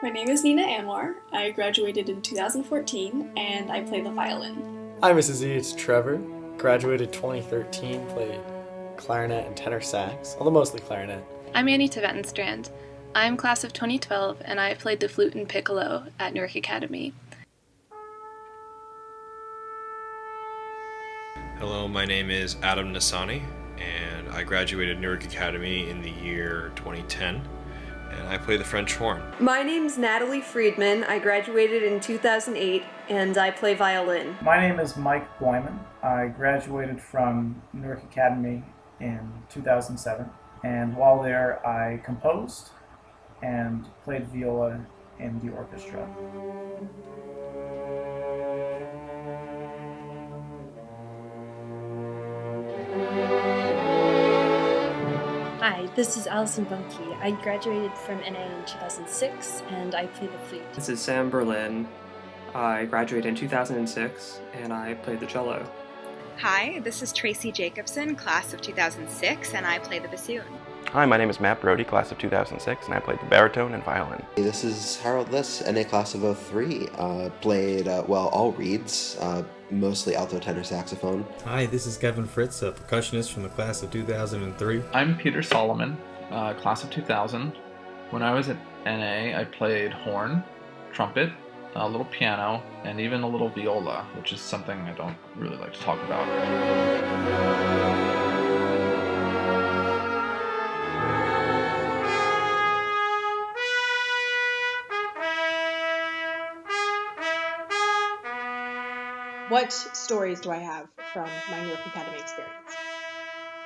My name is Nina Anwar. I graduated in 2014 and I play the violin. Hi, Mrs. E. It's Trevor. Graduated 2013, played clarinet and tenor sax, although mostly clarinet. I'm Annie Tivetenstrand. I'm class of 2012 and I played the flute and piccolo at Newark Academy. Hello, my name is Adam Nasani, and I graduated Newark Academy in the year 2010, and I play the French horn. My name's Natalie Friedman. I graduated in 2008, and I play violin. My name is Mike Boyman. I graduated from Newark Academy in 2007, and while there I composed and played viola in the orchestra. Hi, this is Allison Bunke. I graduated from NA in 2006 and I play the flute. This is Sam Berlin. I graduated in 2006 and I played the cello. Hi, this is Tracy Jacobson, class of 2006, and I play the bassoon. Hi, my name is Matt Brody, class of 2006, and I played the baritone and violin. This is Harold Liss, NA class of 03. Played, all reeds, mostly alto tenor saxophone. Hi, this is Kevin Fritz, a percussionist from the class of 2003. I'm Peter Solomon, class of 2000. When I was at NA, I played horn, trumpet, a little piano, and even a little viola, which is something I don't really like to talk about. What stories do I have from my Newark Academy experience?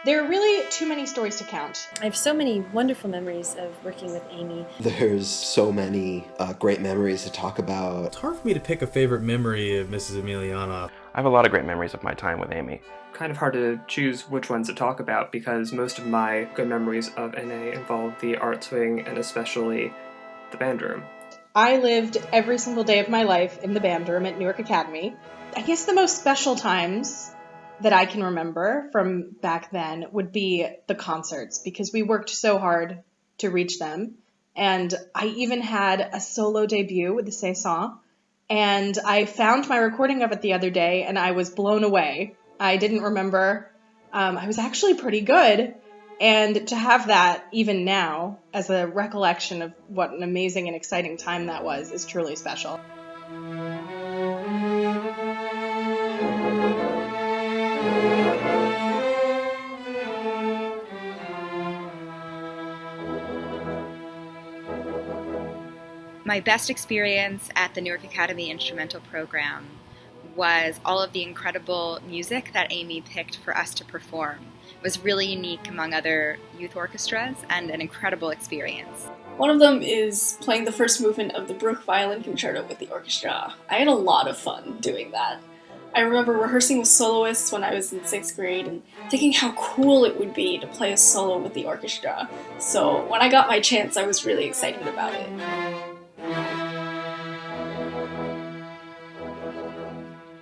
There are really too many stories to count. I have so many wonderful memories of working with Amy. There's so many great memories to talk about. It's hard for me to pick a favorite memory of Mrs. Emelianoff. I have a lot of great memories of my time with Amy. Kind of hard to choose which ones to talk about because most of my good memories of NA involve the art wing and especially the band room. I lived every single day of my life in the band room at Newark Academy. I guess the most special times that I can remember from back then would be the concerts because we worked so hard to reach them. And I even had a solo debut with the Saison. And I found my recording of it the other day and I was blown away. I didn't remember. I was actually pretty good. And to have that even now as a recollection of what an amazing and exciting time that was is truly special. My best experience at the Newark Academy Instrumental Program was all of the incredible music that Amy picked for us to perform. It was really unique among other youth orchestras and an incredible experience. One of them is playing the first movement of the Bruch Violin Concerto with the orchestra. I had a lot of fun doing that. I remember rehearsing with soloists when I was in 6th grade and thinking how cool it would be to play a solo with the orchestra. So when I got my chance, I was really excited about it.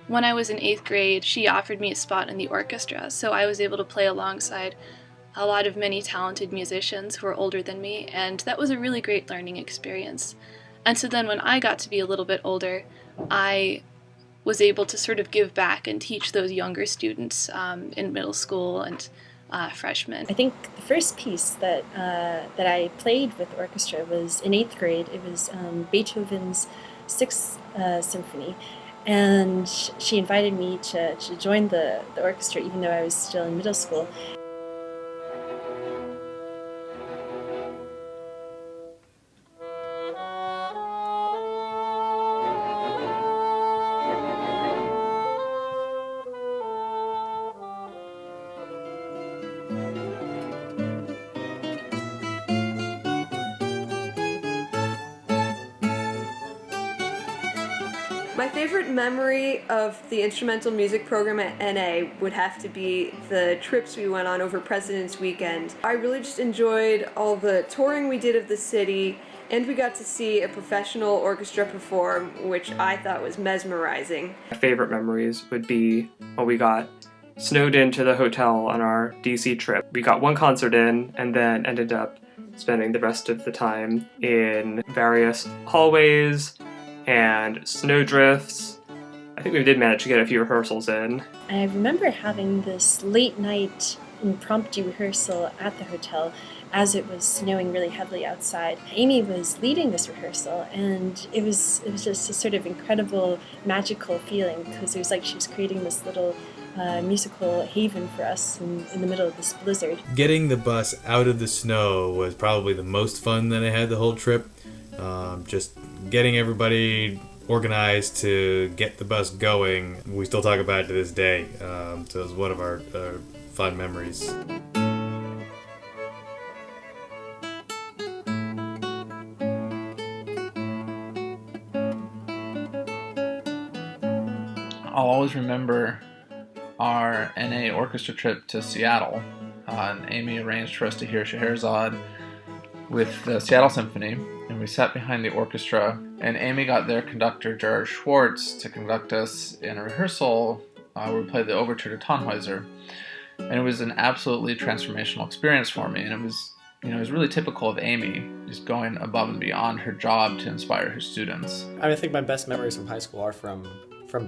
When I was in 8th grade, she offered me a spot in the orchestra, so I was able to play alongside a lot of many talented musicians who were older than me, and that was a really great learning experience. And so then when I got to be a little bit older, I was able to sort of give back and teach those younger students in middle school and freshmen. I think the first piece that I played with the orchestra was in 8th grade. It was Beethoven's 6th Symphony. And she invited me to join the orchestra even though I was still in middle school. My favorite memory of the instrumental music program at NA would have to be the trips we went on over President's Weekend. I really just enjoyed all the touring we did of the city, and we got to see a professional orchestra perform, which I thought was mesmerizing. My favorite memories would be when we got snowed into the hotel on our DC trip. We got one concert in and then ended up spending the rest of the time in various hallways and snowdrifts. I think we did manage to get a few rehearsals in. I remember having this late night impromptu rehearsal at the hotel as it was snowing really heavily outside. Amy was leading this rehearsal, and it was just a sort of incredible, magical feeling, because it was like she was creating this little musical haven for us in the middle of this blizzard. Getting the bus out of the snow was probably the most fun that I had the whole trip. Just getting everybody organized to get the bus going. We still talk about it to this day, so it was one of our fun memories. I'll always remember our NA orchestra trip to Seattle. And Amy arranged for us to hear Scheherazade with the Seattle Symphony, and we sat behind the orchestra, and Amy got their conductor, Gerard Schwartz, to conduct us in a rehearsal where we played the overture to Tannhäuser. And it was an absolutely transformational experience for me, and it was really typical of Amy, just going above and beyond her job to inspire her students. I think my best memories from high school are from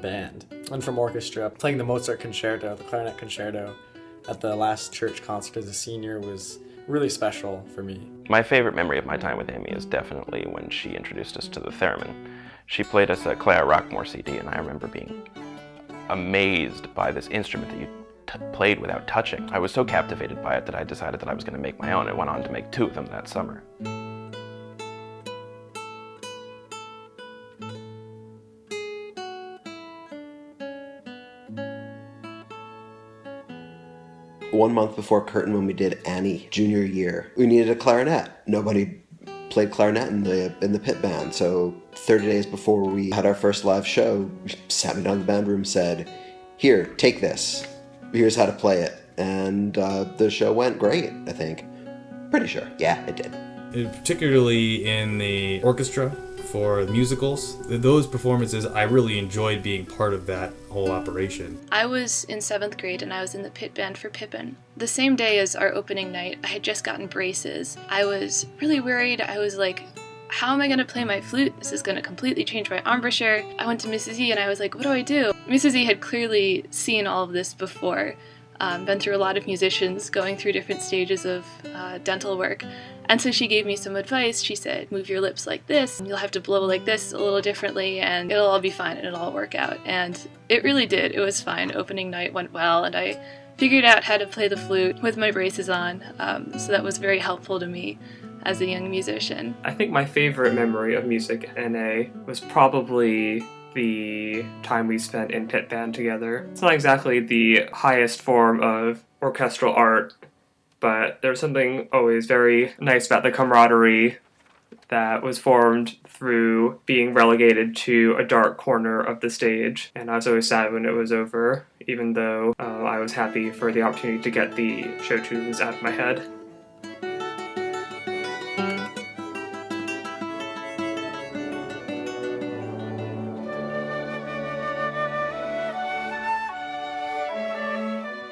band and from orchestra. Playing the Mozart concerto, the clarinet concerto, at the last church concert as a senior was really special for me. My favorite memory of my time with Amy is definitely when she introduced us to the theremin. She played us a Claire Rockmore CD, and I remember being amazed by this instrument that you played without touching. I was so captivated by it that I decided that I was going to make my own, and went on to make 2 of them that summer. One month before curtain, when we did Annie junior year, we needed a clarinet. Nobody played clarinet in the pit band, so 30 days before we had our first live show, we sat me down in the band room, said, "Here, take this. Here's how to play it." And the show went great, I think. Pretty sure. Yeah, it did. Particularly in the orchestra for musicals, those performances, I really enjoyed being part of that whole operation. I was in 7th grade and I was in the pit band for Pippin. The same day as our opening night, I had just gotten braces. I was really worried. I was like, how am I going to play my flute? This is going to completely change my embouchure. I went to Mrs. E and I was like, what do I do? Mrs. E had clearly seen all of this before, been through a lot of musicians going through different stages of dental work. And so she gave me some advice. She said, move your lips like this, you'll have to blow like this a little differently, and it'll all be fine and it'll all work out. And it really did. It was fine. Opening night went well, and I figured out how to play the flute with my braces on, so that was very helpful to me as a young musician. I think my favorite memory of music at NA was probably the time we spent in pit band together. It's not exactly the highest form of orchestral art, but there's something always very nice about the camaraderie that was formed through being relegated to a dark corner of the stage. And I was always sad when it was over, even though I was happy for the opportunity to get the show tunes out of my head.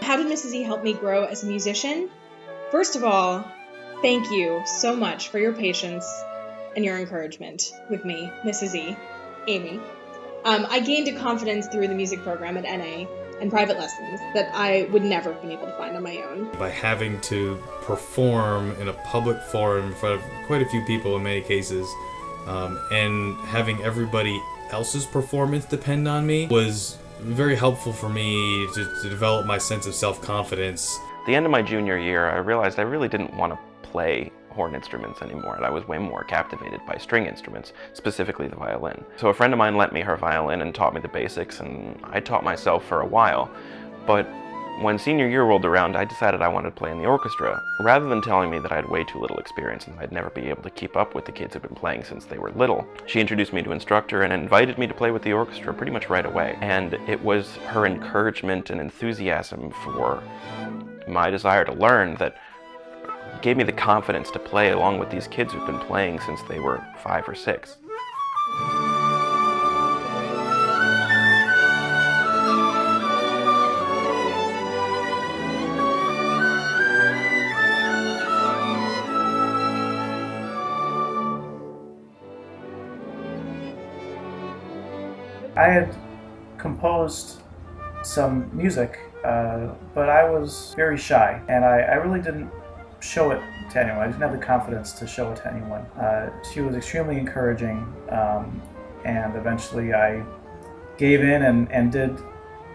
How did Mrs. E help me grow as a musician? First of all, thank you so much for your patience and your encouragement with me, Mrs. E, Amy. I gained a confidence through the music program at NA and private lessons that I would never have been able to find on my own. By having to perform in a public forum in front of quite a few people in many cases, and having everybody else's performance depend on me was very helpful for me to develop my sense of self-confidence. At the end of my junior year, I realized I really didn't want to play horn instruments anymore, and I was way more captivated by string instruments, specifically the violin. So a friend of mine lent me her violin and taught me the basics, and I taught myself for a while. But when senior year rolled around, I decided I wanted to play in the orchestra. Rather than telling me that I had way too little experience and I'd never be able to keep up with the kids who'd been playing since they were little, she introduced me to an instructor and invited me to play with the orchestra pretty much right away. And it was her encouragement and enthusiasm for my desire to learn that gave me the confidence to play along with these kids who've been playing since they were 5 or 6. I had composed some music, but I was very shy, and I really didn't show it to anyone. I didn't have the confidence to show it to anyone. She was extremely encouraging, and eventually I gave in and did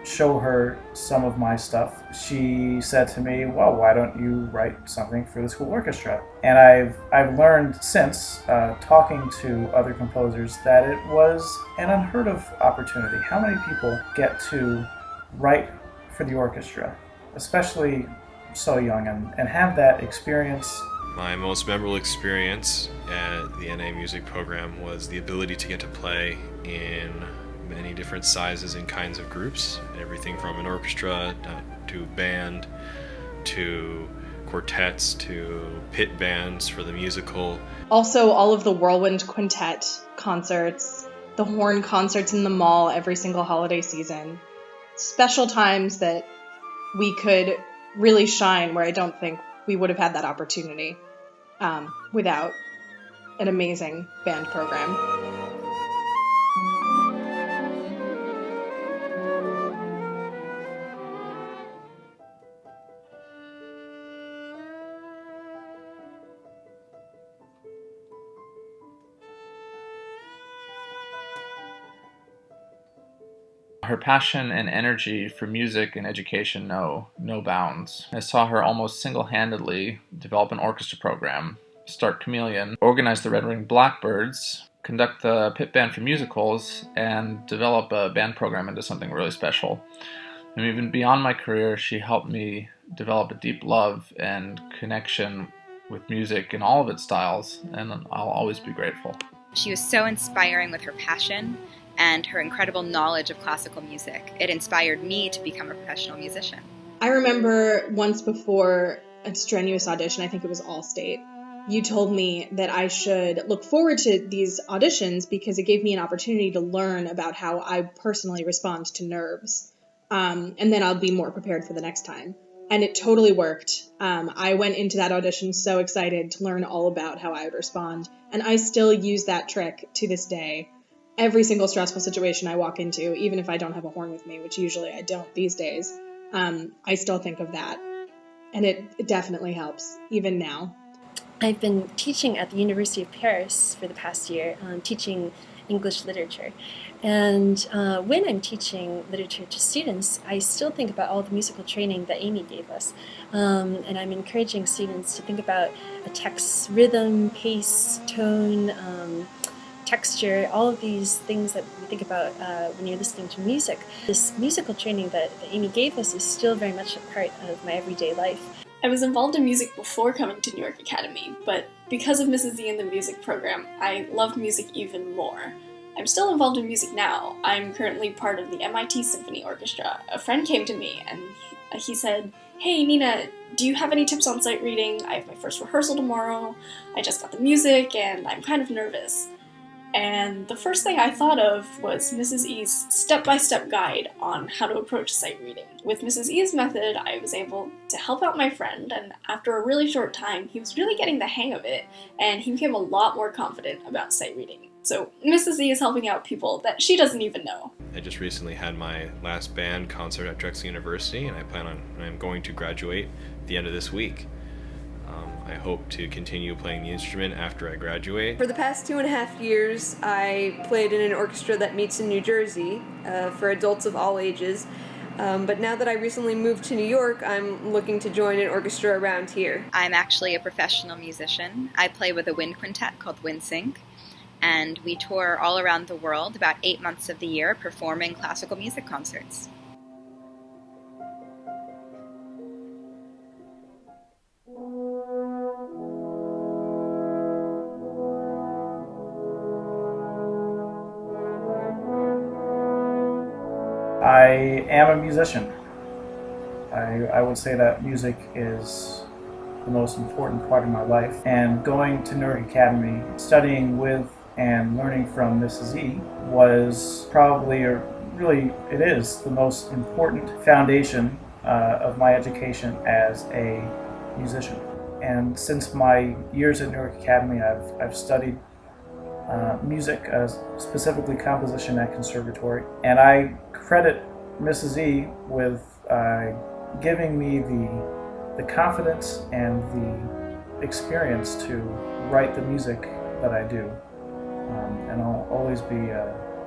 show her some of my stuff. She said to me, well, why don't you write something for the school orchestra? And I've learned since, talking to other composers, that it was an unheard of opportunity. How many people get to write for the orchestra, especially so young, and have that experience? My most memorable experience at the NA music program was the ability to get to play in many different sizes and kinds of groups, everything from an orchestra to band to quartets to pit bands for the musical. Also, all of the Whirlwind Quintet concerts, the horn concerts in the mall every single holiday season. Special times that we could really shine, where I don't think we would have had that opportunity without an amazing band program. Her passion and energy for music and education know no bounds. I saw her almost single-handedly develop an orchestra program, start Chameleon, organize the Red Wing Blackbirds, conduct the pit band for musicals, and develop a band program into something really special. And even beyond my career, she helped me develop a deep love and connection with music in all of its styles, and I'll always be grateful. She was so inspiring with her passion and her incredible knowledge of classical music. It inspired me to become a professional musician. I remember once before a strenuous audition, I think it was Allstate, you told me that I should look forward to these auditions because it gave me an opportunity to learn about how I personally respond to nerves. And then I'll be more prepared for the next time. And it totally worked. I went into that audition so excited to learn all about how I would respond. And I still use that trick to this day. Every single stressful situation I walk into, even if I don't have a horn with me, which usually I don't these days, I still think of that. And it definitely helps, even now. I've been teaching at the University of Paris for the past year, teaching English literature. And when I'm teaching literature to students, I still think about all the musical training that Amy gave us. And I'm encouraging students to think about a text's rhythm, pace, tone, texture, all of these things that we think about when you're listening to music. This musical training that Amy gave us is still very much a part of my everyday life. I was involved in music before coming to Newark Academy, but because of Mrs. E and the music program, I loved music even more. I'm still involved in music now. I'm currently part of the MIT Symphony Orchestra. A friend came to me and he said, "Hey Nina, do you have any tips on sight reading? I have my first rehearsal tomorrow. I just got the music and I'm kind of nervous." And the first thing I thought of was Mrs. E's step-by-step guide on how to approach sight reading. With Mrs. E's method, I was able to help out my friend, and after a really short time, he was really getting the hang of it, and he became a lot more confident about sight reading. So Mrs. E is helping out people that she doesn't even know. I just recently had my last band concert at Drexel University, and I'm going to graduate at the end of this week. I hope to continue playing the instrument after I graduate. For the past 2.5 years, I played in an orchestra that meets in New Jersey for adults of all ages. But now that I recently moved to New York, I'm looking to join an orchestra around here. I'm actually a professional musician. I play with a wind quintet called WindSync, and we tour all around the world about 8 months of the year performing classical music concerts. I am a musician. I would say that music is the most important part of my life. And going to Newark Academy, studying with and learning from Mrs. E was probably, or really it is, the most important foundation of my education as a musician. And since my years at Newark Academy, I've studied music, specifically composition at conservatory. And I credit Mrs. E with giving me the confidence and the experience to write the music that I do. And I'll always be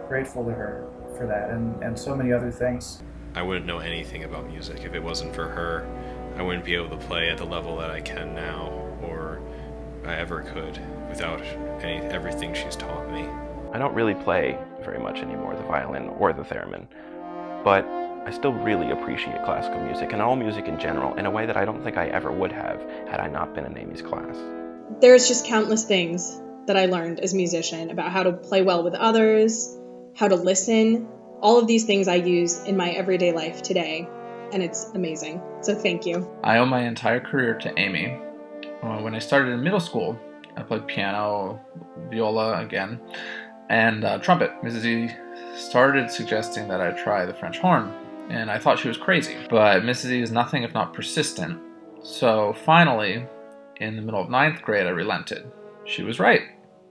grateful to her for that, and so many other things. I wouldn't know anything about music if it wasn't for her. I wouldn't be able to play at the level that I can now, or I ever could, without everything she's taught me. I don't really play very much anymore, the violin or the theremin, but I still really appreciate classical music and all music in general in a way that I don't think I ever would have had I not been in Amy's class. There's just countless things that I learned as a musician about how to play well with others, how to listen. All of these things I use in my everyday life today, and it's amazing. So thank you. I owe my entire career to Amy. When I started in middle school, I played piano, viola again, and trumpet. Mrs. E started suggesting that I try the French horn, and I thought she was crazy. But Mrs. E is nothing if not persistent. So finally, in the middle of 9th grade, I relented. She was right.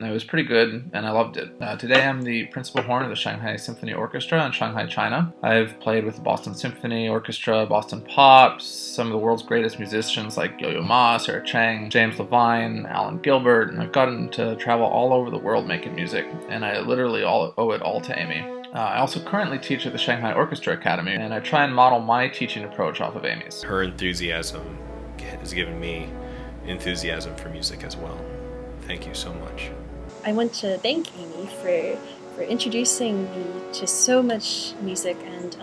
It was pretty good, and I loved it. Today I'm the principal horn of the Shanghai Symphony Orchestra in Shanghai, China. I've played with the Boston Symphony Orchestra, Boston Pops, some of the world's greatest musicians like Yo-Yo Ma, Sarah Chang, James Levine, Alan Gilbert, and I've gotten to travel all over the world making music, and I literally owe it all to Amy. I also currently teach at the Shanghai Orchestra Academy, and I try and model my teaching approach off of Amy's. Her enthusiasm has given me enthusiasm for music as well. Thank you so much. I want to thank Amy for introducing me to so much music and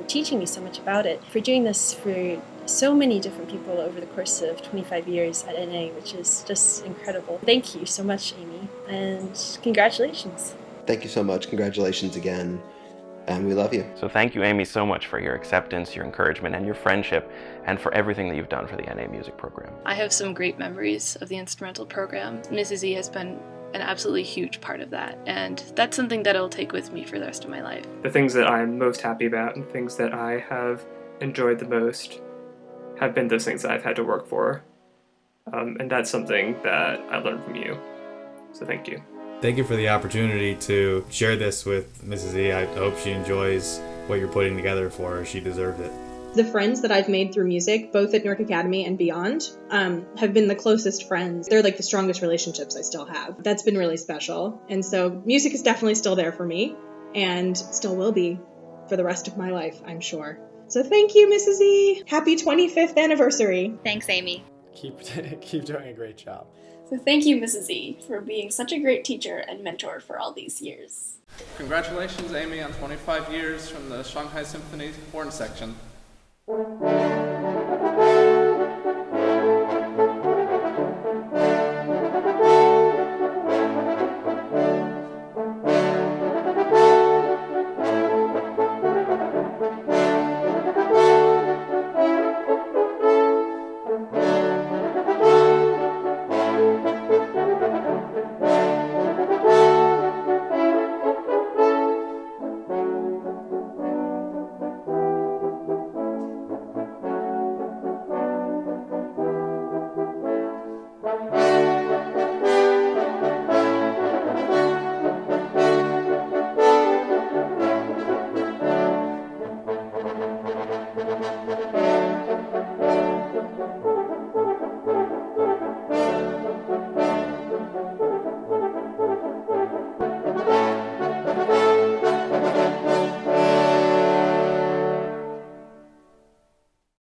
teaching me so much about it, for doing this for so many different people over the course of 25 years at NA, which is just incredible. Thank you so much, Amy, and congratulations. Thank you so much. Congratulations again. And we love you. So thank you, Amy, so much for your acceptance, your encouragement, and your friendship, and for everything that you've done for the NA music program. I have some great memories of the instrumental program. Mrs. E has been an absolutely huge part of that, and that's something that I'll take with me for the rest of my life. The things that I'm most happy about and things that I have enjoyed the most have been those things that I've had to work for. And that's something that I learned from you. So thank you. Thank you for the opportunity to share this with Mrs. E. I hope she enjoys what you're putting together for her. She deserved it. The friends that I've made through music, both at Newark Academy and beyond, have been the closest friends. They're like the strongest relationships I still have. That's been really special. And so music is definitely still there for me, and still will be for the rest of my life, I'm sure. So thank you, Mrs. E. Happy 25th anniversary. Thanks, Amy. Keep doing a great job. So thank you, Mrs. E, for being such a great teacher and mentor for all these years. Congratulations, Amy, on 25 years from the Shanghai Symphony horn section.